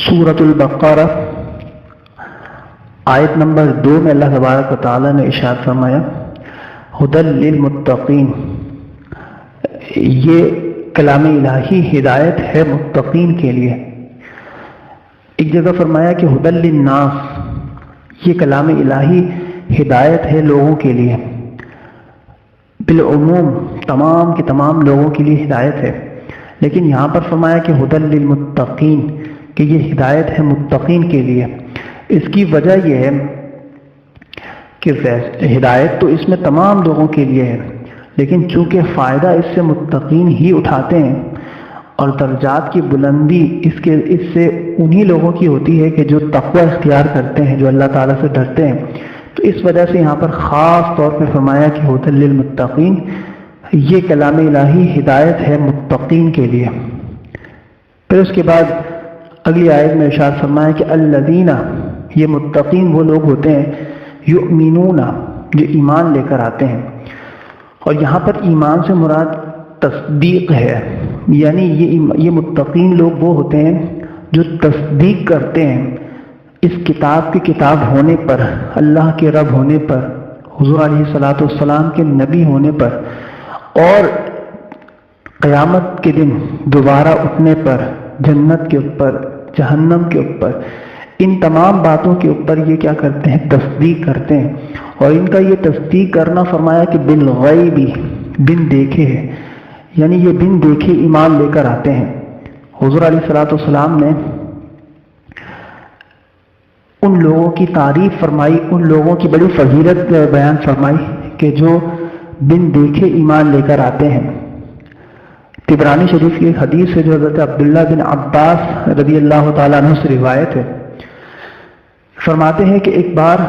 سورۃ البقرہ آیت نمبر 2 میں اللہ تبارک و تعالیٰ نے ارشاد فرمایا ھدی للمتقین، یہ کلام الہی ہدایت ہے متقین کے لیے۔ ایک جگہ فرمایا کہ ھدی للناس، یہ کلام الہی ہدایت ہے لوگوں کے لیے، بالعموم تمام کے تمام لوگوں کے لیے ہدایت ہے، لیکن یہاں پر فرمایا کہ ھدی للمتقین، کہ یہ ہدایت ہے متقین کے لیے۔ اس کی وجہ یہ ہے کہ ہدایت تو اس میں تمام لوگوں کے لیے ہے، لیکن چونکہ فائدہ اس سے متقین ہی اٹھاتے ہیں اور درجات کی بلندی اس سے انہی لوگوں کی ہوتی ہے کہ جو تقوی اختیار کرتے ہیں، جو اللہ تعالیٰ سے ڈرتے ہیں، تو اس وجہ سے یہاں پر خاص طور پہ فرمایا کہ ھدی للمتقین، یہ کلام الہی ہدایت ہے متقین کے لیے۔ پھر اس کے بعد اگلی آیت میں ارشاد فرمایا کہ الذین، یہ متقین وہ لوگ ہوتے ہیں، یؤمنون، جو ایمان لے کر آتے ہیں، اور یہاں پر ایمان سے مراد تصدیق ہے، یعنی یہ متقین لوگ وہ ہوتے ہیں جو تصدیق کرتے ہیں اس کتاب کی کتاب ہونے پر، اللہ کے رب ہونے پر، حضور علیہ الصلوۃ والسلام کے نبی ہونے پر، اور قیامت کے دن دوبارہ اٹھنے پر، جنت کے اوپر، جہنم کے اوپر، ان تمام باتوں کے اوپر یہ کیا کرتے ہیں؟ تصدیق کرتے ہیں۔ اور ان کا یہ تصدیق کرنا فرمایا کہ بالغیب، بن دیکھے ہے، یعنی یہ بن دیکھے ایمان لے کر آتے ہیں۔ حضور علیہ الصلوۃ والسلام نے ان لوگوں کی تعریف فرمائی، ان لوگوں کی بڑی فضیلت بیان فرمائی کہ جو بن دیکھے ایمان لے کر آتے ہیں۔ طبرانی شریف کی ایک حدیث ہے جو حضرت عبداللہ بن عباس رضی اللہ تعالیٰ عنہ سے روایت ہے، فرماتے ہیں کہ ایک بار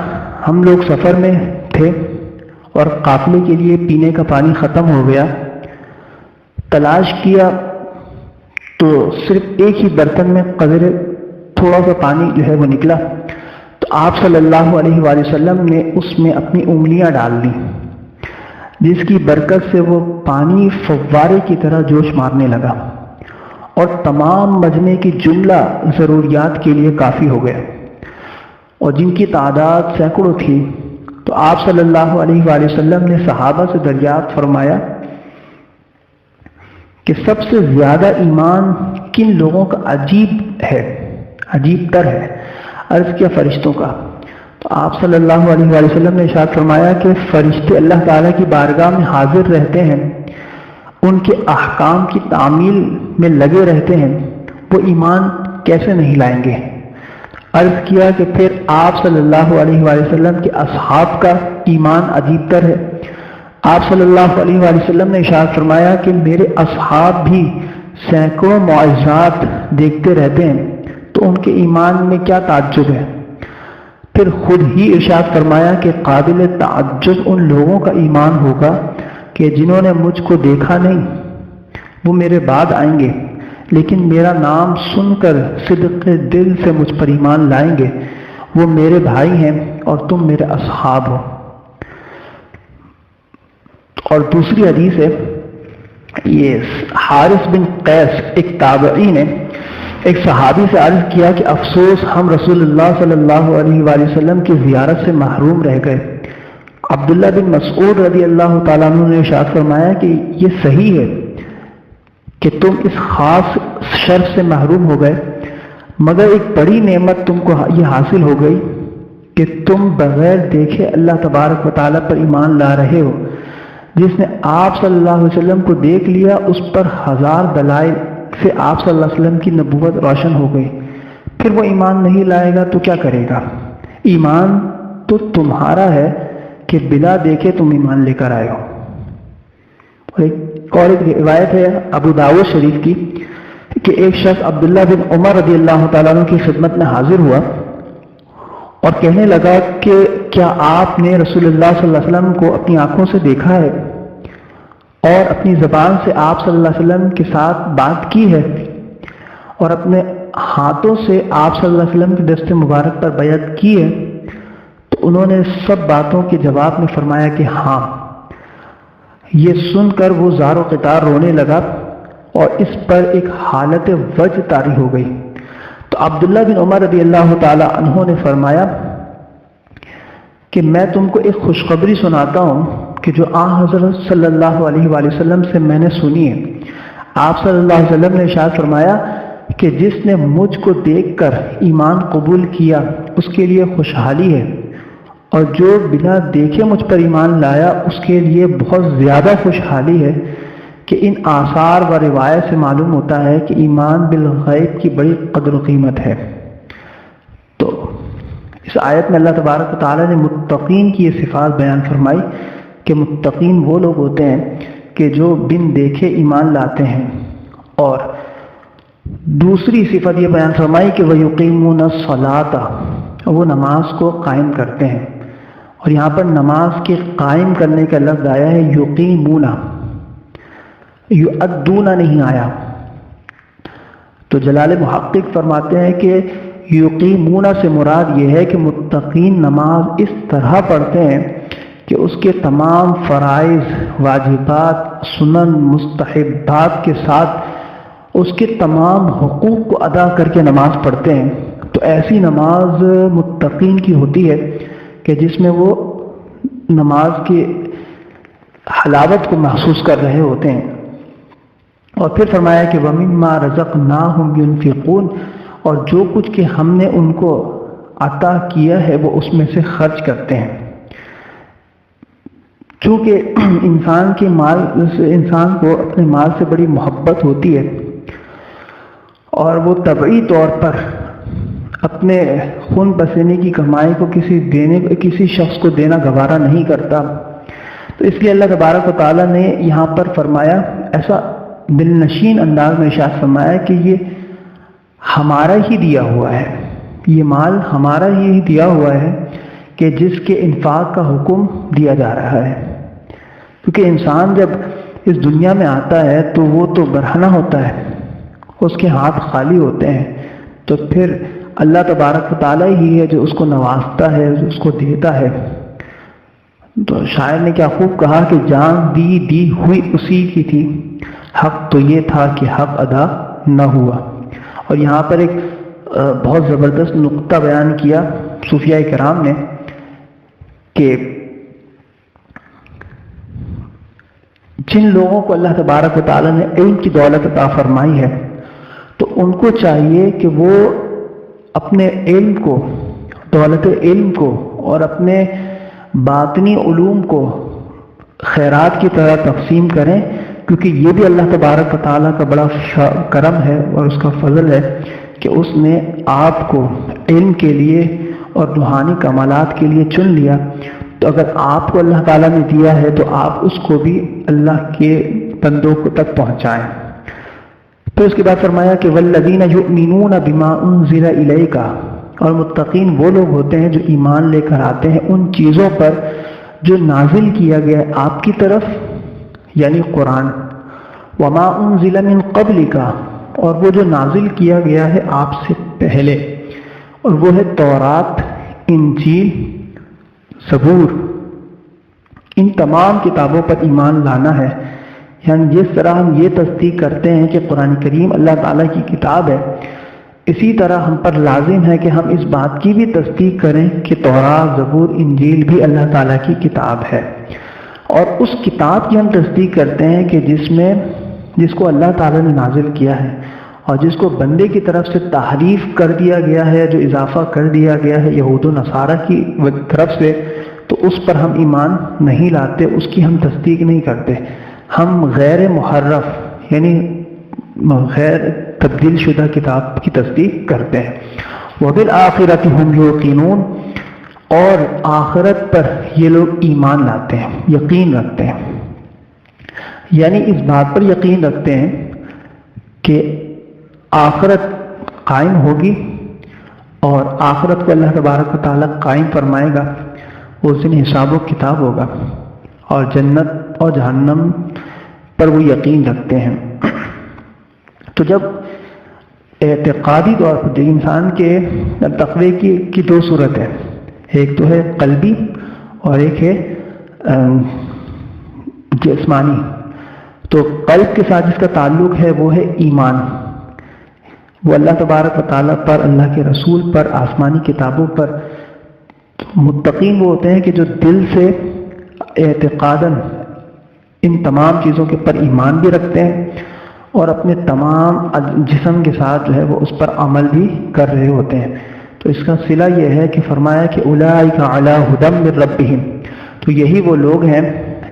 ہم لوگ سفر میں تھے اور قافلے کے لیے پینے کا پانی ختم ہو گیا، تلاش کیا تو صرف ایک ہی برتن میں قدرے تھوڑا سا پانی جو ہے وہ نکلا، تو آپ صلی اللہ علیہ وآلہ وسلم نے اس میں اپنی انگلیاں ڈال دیں، جس کی برکت سے وہ پانی فوارے کی طرح جوش مارنے لگا اور تمام مجمع کی جملہ ضروریات کے لیے کافی ہو گیا، اور جن کی تعداد سینکڑوں تھی۔ تو آپ صلی اللہ علیہ وآلہ وسلم نے صحابہ سے دریافت فرمایا کہ سب سے زیادہ ایمان کن لوگوں کا عجیب تر ہے؟ عرض کیا فرشتوں کا۔ تو آپ صلی اللہ علیہ وآلہ وسلم نے ارشاد فرمایا کہ فرشتے اللہ تعالیٰ کی بارگاہ میں حاضر رہتے ہیں، ان کے احکام کی تعمیل میں لگے رہتے ہیں، وہ ایمان کیسے نہیں لائیں گے؟ عرض کیا کہ پھر آپ صلی اللہ علیہ وآلہ وسلم کے اصحاب کا ایمان عجیب تر ہے۔ آپ صلی اللہ علیہ وآلہ وسلم نے ارشاد فرمایا کہ میرے اصحاب بھی سینکڑوں معجزات دیکھتے رہتے ہیں، تو ان کے ایمان میں کیا تعجب ہے؟ پھر خود ہی ارشاد فرمایا کہ قابل تعجب ان لوگوں کا ایمان ہوگا کہ جنہوں نے مجھ کو دیکھا نہیں، وہ میرے بعد آئیں گے، لیکن میرا نام سن کر صدق دل سے مجھ پر ایمان لائیں گے، وہ میرے بھائی ہیں اور تم میرے اصحاب ہو۔ اور دوسری حدیث ہے، یہ حارث بن قیس ایک تابعی نے ایک صحابی سے عرض کیا کہ افسوس، ہم رسول اللہ صلی اللہ علیہ وآلہ وسلم کی زیارت سے محروم رہ گئے۔ عبداللہ بن مسعود رضی اللہ تعالیٰ عنہ نے ارشاد فرمایا کہ یہ صحیح ہے کہ تم اس خاص شرف سے محروم ہو گئے، مگر ایک بڑی نعمت تم کو یہ حاصل ہو گئی کہ تم بغیر دیکھے اللہ تبارک و تعالیٰ پر ایمان لا رہے ہو۔ جس نے آپ صلی اللہ علیہ وسلم کو دیکھ لیا، اس پر ہزار دلائل سے آپ صلی اللہ علیہ وسلم کی نبوت روشن ہو گئی، پھر وہ ایمان نہیں لائے گا تو کیا کرے گا؟ ایمان تو تمہارا ہے کہ بلا دیکھے تم ایمان لے کر آئے ہو۔ اور ایک روایت ہے ابو داؤد شریف کی کہ ایک شخص عبداللہ بن عمر رضی اللہ تعالیٰ عنہ کی خدمت میں حاضر ہوا اور کہنے لگا کہ کیا آپ نے رسول اللہ صلی اللہ علیہ وسلم کو اپنی آنکھوں سے دیکھا ہے اور اپنی زبان سے آپ صلی اللہ علیہ وسلم کے ساتھ بات کی ہے اور اپنے ہاتھوں سے آپ صلی اللہ علیہ وسلم کے دست مبارک پر بیعت کی ہے؟ تو انہوں نے سب باتوں کے جواب میں فرمایا کہ ہاں۔ یہ سن کر وہ زار و قطار رونے لگا اور اس پر ایک حالت وجد طاری ہو گئی۔ تو عبداللہ بن عمر رضی اللہ تعالی عنہ نے فرمایا کہ میں تم کو ایک خوشخبری سناتا ہوں کہ جو حضرت صلی اللہ علیہ وآلہ وسلم سے میں نے سنی ہے۔ آپ صلی اللہ علیہ وسلم نے ارشاد فرمایا کہ جس نے مجھ کو دیکھ کر ایمان قبول کیا اس کے لیے خوشحالی ہے، اور جو بنا دیکھے مجھ پر ایمان لایا اس کے لیے بہت زیادہ خوشحالی ہے۔ کہ ان آثار و روایت سے معلوم ہوتا ہے کہ ایمان بالغیب کی بڑی قدر و قیمت ہے۔ تو اس آیت میں اللہ تبارک و تعالیٰ نے متقین کی یہ صفات بیان فرمائی کہ متقین وہ لوگ ہوتے ہیں کہ جو بن دیکھے ایمان لاتے ہیں، اور دوسری صفت یہ بیان فرمائی کہ وَيُقِيمُونَ الصَّلَاةَ، وہ نماز کو قائم کرتے ہیں۔ اور یہاں پر نماز کے قائم کرنے کا لفظ آیا ہے یقیمون، یؤدون نہیں آیا۔ تو جلال محقق فرماتے ہیں کہ یقیمون سے مراد یہ ہے کہ متقین نماز اس طرح پڑھتے ہیں کہ اس کے تمام فرائض، واجبات، سنن، مستحبات کے ساتھ اس کے تمام حقوق کو ادا کر کے نماز پڑھتے ہیں۔ تو ایسی نماز متقین کی ہوتی ہے کہ جس میں وہ نماز کی حلاوت کو محسوس کر رہے ہوتے ہیں۔ اور پھر فرمایا کہ وَمِمَّا رَزَقْنَاهُمْ يُنْفِقُونَ، اور جو کچھ کہ ہم نے ان کو عطا کیا ہے وہ اس میں سے خرچ کرتے ہیں۔ چونکہ انسان کو اپنے مال سے بڑی محبت ہوتی ہے، اور وہ طبعی طور پر اپنے خون پسینے کی کمائی کو کسی شخص کو دینا گوارا نہیں کرتا۔ تو اس لیے اللہ تبارک و تعالیٰ نے یہاں پر فرمایا، ایسا دل نشین انداز میں ارشاد فرمایا کہ یہ ہمارا ہی دیا ہوا ہے، یہ مال ہمارا ہی دیا ہوا ہے کہ جس کے انفاق کا حکم دیا جا رہا ہے۔ کیونکہ انسان جب اس دنیا میں آتا ہے تو وہ تو برہنہ ہوتا ہے، اس کے ہاتھ خالی ہوتے ہیں، تو پھر اللہ تبارک و تعالیٰ ہی ہے جو اس کو نوازتا ہے، جو اس کو دیتا ہے۔ تو شاعر نے کیا خوب کہا کہ جان دی ہوئی اسی کی تھی، حق تو یہ تھا کہ حق ادا نہ ہوا۔ اور یہاں پر ایک بہت زبردست نقطہ بیان کیا صوفیاء کرام نے کہ جن لوگوں کو اللہ تبارک و تعالیٰ نے علم کی دولت عطا فرمائی ہے تو ان کو چاہیے کہ وہ اپنے علم کو، دولت علم کو اور اپنے باطنی علوم کو خیرات کی طرح تقسیم کریں، کیونکہ یہ بھی اللہ تبارک و تعالیٰ کا بڑا کرم ہے اور اس کا فضل ہے کہ اس نے آپ کو علم کے لیے اور روحانی کمالات کے لیے چن لیا۔ تو اگر آپ کو اللہ تعالیٰ نے دیا ہے تو آپ اس کو بھی اللہ کے بندوں تک پہنچائیں۔ پھر اس کے بعد فرمایا کہ والذین یؤمنون بما انزل الیک، اور متقین وہ لوگ ہوتے ہیں جو ایمان لے کر آتے ہیں ان چیزوں پر جو نازل کیا گیا ہے آپ کی طرف، یعنی قرآن، وما انزل من قبلک، اور وہ جو نازل کیا گیا ہے آپ سے پہلے، اور وہ ہے تورات، انجیل، زبور۔ ان تمام کتابوں پر ایمان لانا ہے، یعنی جس طرح ہم یہ تصدیق کرتے ہیں کہ قرآن کریم اللہ تعالیٰ کی کتاب ہے، اسی طرح ہم پر لازم ہے کہ ہم اس بات کی بھی تصدیق کریں کہ تورات، زبور، انجیل بھی اللہ تعالیٰ کی کتاب ہے۔ اور اس کتاب کی ہم تصدیق کرتے ہیں کہ جس کو اللہ تعالیٰ نے نازل کیا ہے، اور جس کو بندے کی طرف سے تحریف کر دیا گیا ہے، جو اضافہ کر دیا گیا ہے یہود و نصارہ کی طرف سے، تو اس پر ہم ایمان نہیں لاتے، اس کی ہم تصدیق نہیں کرتے۔ ہم غیر محرف یعنی غیر تبدیل شدہ کتاب کی تصدیق کرتے ہیں۔ وبالآخرۃ ھم یوقنون، اور آخرت پر یہ لوگ ایمان لاتے ہیں، یقین رکھتے ہیں، یعنی اس بات پر یقین رکھتے ہیں کہ آخرت قائم ہوگی، اور آخرت کو اللہ تبارک و تعالیٰ قائم فرمائے گا، اس دن حساب و کتاب ہوگا، اور جنت اور جہنم پر وہ یقین رکھتے ہیں۔ تو جب اعتقادی طور پر انسان کے تقوی کی دو صورت ہے، ایک تو ہے قلبی اور ایک ہے جسمانی۔ تو قلب کے ساتھ جس کا تعلق ہے وہ ہے ایمان، وہ اللہ تبارک و تعالیٰ پر، اللہ کے رسول پر، آسمانی کتابوں پر متقین وہ ہوتے ہیں کہ جو دل سے اعتقاداً ان تمام چیزوں کے پر ایمان بھی رکھتے ہیں اور اپنے تمام جسم کے ساتھ جو ہے وہ اس پر عمل بھی کر رہے ہوتے ہیں۔ تو اس کا صلہ یہ ہے کہ فرمایا کہ اولئک علی ھدی من ربہم، تو یہی وہ لوگ ہیں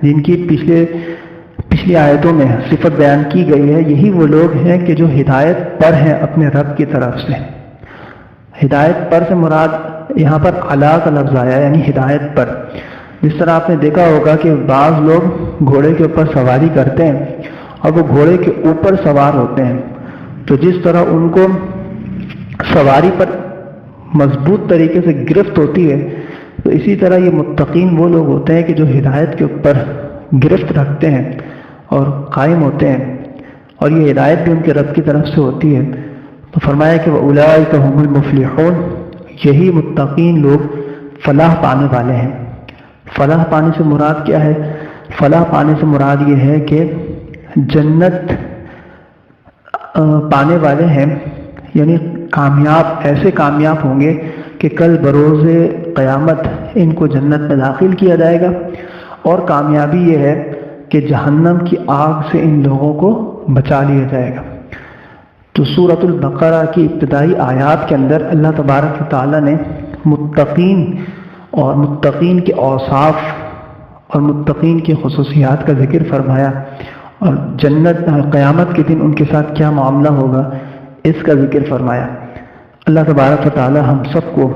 جن کی پچھلی آیتوں میں صفت بیان کی گئی ہے، یہی وہ لوگ ہیں کہ جو ہدایت پر ہیں اپنے رب کی طرف سے۔ ہدایت پر سے مراد یہاں پر علی کا لفظ آیا ہے، یعنی ہدایت پر۔ جس طرح آپ نے دیکھا ہوگا کہ بعض لوگ گھوڑے کے اوپر سواری کرتے ہیں اور وہ گھوڑے کے اوپر سوار ہوتے ہیں، تو جس طرح ان کو سواری پر مضبوط طریقے سے گرفت ہوتی ہے، تو اسی طرح یہ متقین وہ لوگ ہوتے ہیں کہ جو ہدایت کے اوپر گرفت رکھتے ہیں اور قائم ہوتے ہیں، اور یہ ہدایت بھی ان کے رب کی طرف سے ہوتی ہے۔ تو فرمایا کہ وَأُولَٰئِکَ هُمُ الْمُفْلِحُونَ، یہی متقین لوگ فلاح پانے والے ہیں۔ فلاح پانے سے مراد کیا ہے؟ فلاح پانے سے مراد یہ ہے کہ جنت پانے والے ہیں، یعنی کامیاب، ایسے کامیاب ہوں گے کہ کل بروز قیامت ان کو جنت میں داخل کیا جائے گا، اور کامیابی یہ ہے کہ جہنم کی آگ سے ان لوگوں کو بچا لیا جائے گا۔ تو سورۃ البقرہ کی ابتدائی آیات کے اندر اللہ تبارک و تعالیٰ نے متقین اور متقین کے اوصاف اور متقین کی خصوصیات کا ذکر فرمایا، اور جنت قیامت کے دن ان کے ساتھ کیا معاملہ ہوگا اس کا ذکر فرمایا۔ اللہ تبارک و تعالی ہم سب کو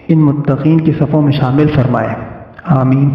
ان متقین کی صفوں میں شامل فرمائے، آمین۔